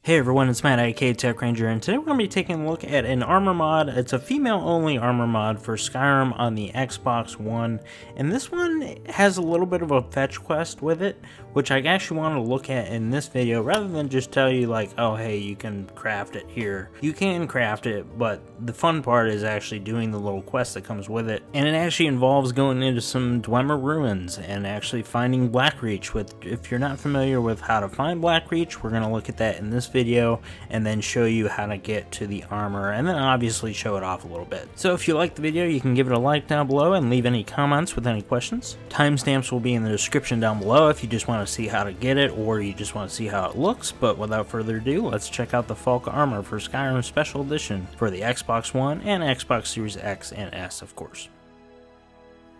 Hey everyone, it's Matt, aka Tech Ranger, and today we're going to be taking a look at an armor mod. It's a female-only armor mod for Skyrim on the Xbox One, and this one has a little bit of a fetch quest with it, which I actually want to look at in this video, rather than just tell you like, oh hey, you can craft it here. You can craft it, but the fun part is actually doing the little quest that comes with it, and it actually involves going into some Dwemer ruins and actually finding Blackreach. If you're not familiar with how to find Blackreach, we're going to look at that in this video and then show you how to get to the armor, and then obviously show it off a little bit. So if you like the video, you can give it a like down below and leave any comments with any questions. Timestamps will be in the description down below if you just want to see how to get it or you just want to see how it looks. But without further ado, let's check out the Falka Armor for Skyrim Special Edition for the Xbox One and Xbox Series X and S, of course.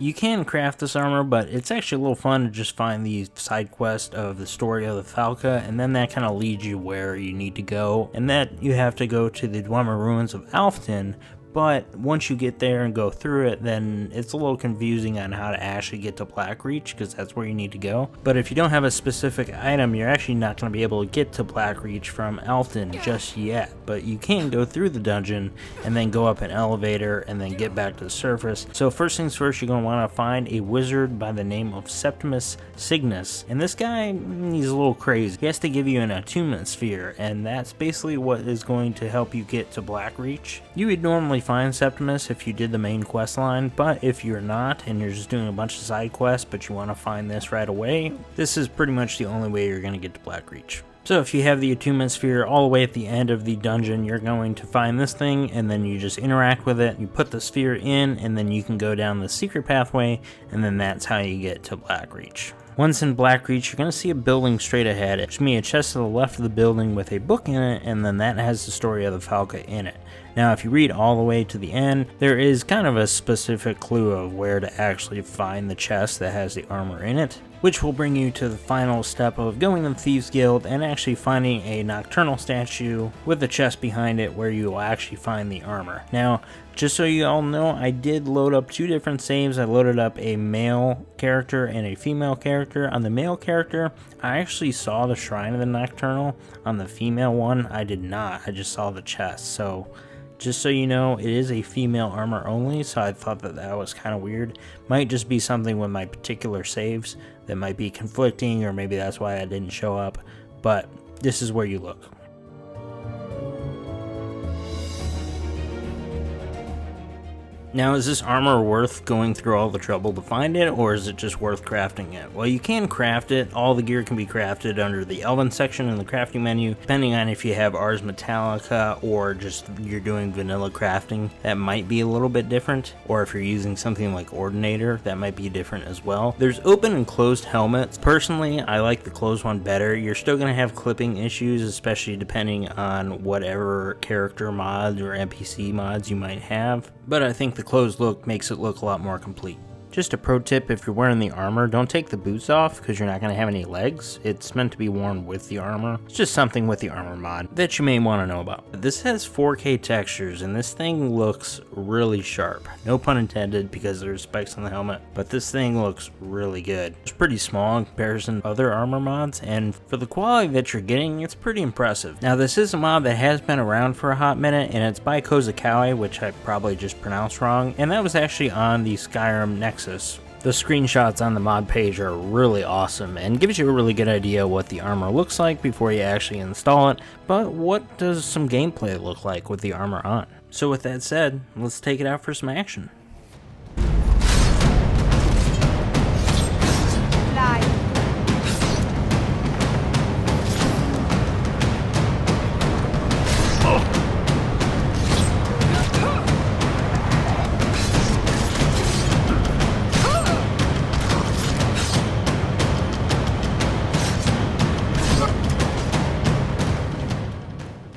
You can craft this armor, but it's actually a little fun to just find the side quest of the story of the Falka, and then that kind of leads you where you need to go, and that you have to go to the Dwemer ruins of Alfton. But once you get there and go through it, then it's a little confusing on how to actually get to Blackreach, because that's where you need to go. But if you don't have a specific item, you're actually not going to be able to get to Blackreach from Alfton just yet. But you can go through the dungeon and then go up an elevator and then get back to the surface. So first things first, you're going to want to find a wizard by the name of Septimus Cygnus. And this guy, he's a little crazy. He has to give you an attunement sphere, and that's basically what is going to help you get to Blackreach. You would normally find Septimus if you did the main quest line, but if you're not and you're just doing a bunch of side quests but you want to find this right away, this is pretty much the only way you're going to get to Blackreach. So if you have the attunement sphere all the way at the end of the dungeon, you're going to find this thing and then you just interact with it. You put the sphere in and then you can go down the secret pathway, and then that's how you get to Blackreach. Once in Blackreach, you're going to see a building straight ahead. It's going to be a chest to the left of the building with a book in it, and then that has the story of the Falka in it. Now, if you read all the way to the end, there is kind of a specific clue of where to actually find the chest that has the armor in it, which will bring you to the final step of going to the Thieves Guild and actually finding a nocturnal statue with the chest behind it where you will actually find the armor. Now, just so you all know, I did load up two different saves. I loaded up a male character and a female character. On the male character, I actually saw the Shrine of the Nocturnal. On the female one, I did not. I just saw the chest. So just so you know, it is a female armor only, so I thought that was kind of weird. Might just be something with my particular saves that might be conflicting, or maybe that's why I didn't show up, but this is where you look. Now, is this armor worth going through all the trouble to find it, or is it just worth crafting it? Well, you can craft it. All the gear can be crafted under the Elven section in the crafting menu, depending on if you have Ars Metallica or just you're doing vanilla crafting. That might be a little bit different, or if you're using something like Ordinator, that might be different as well. There's open and closed helmets. Personally, I like the closed one better. You're still going to have clipping issues, especially depending on whatever character mods or NPC mods you might have, but I think the closed look makes it look a lot more complete. Just a pro tip, if you're wearing the armor, don't take the boots off because you're not going to have any legs. It's meant to be worn with the armor. It's just something with the armor mod that you may want to know about. This has 4K textures and this thing looks really sharp. No pun intended because there's spikes on the helmet, but this thing looks really good. It's pretty small in comparison to other armor mods, and for the quality that you're getting, it's pretty impressive. Now, this is a mod that has been around for a hot minute, and it's by Kozakowy, which I probably just pronounced wrong, and that was actually on the Skyrim Nexus. The screenshots on the mod page are really awesome and gives you a really good idea what the armor looks like before you actually install it, but what does some gameplay look like with the armor on? So with that said, let's take it out for some action.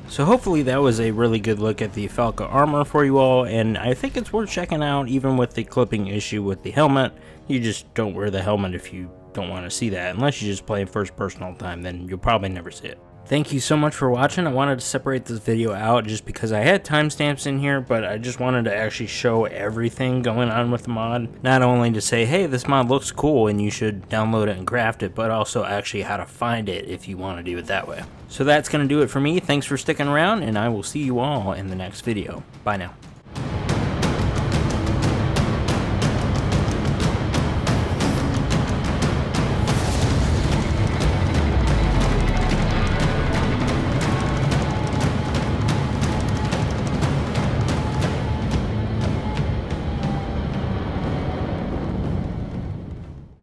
So hopefully that was a really good look at the Falka Armor for you all, and I think it's worth checking out even with the clipping issue with the helmet. You just don't wear the helmet if you don't want to see that, unless you just play in first person all the time, then you'll probably never see it. Thank you so much for watching. I wanted to separate this video out just because I had timestamps in here, but I just wanted to actually show everything going on with the mod. Not only to say, hey, this mod looks cool and you should download it and craft it, but also actually how to find it if you want to do it that way. So that's going to do it for me. Thanks for sticking around, and I will see you all in the next video. Bye now.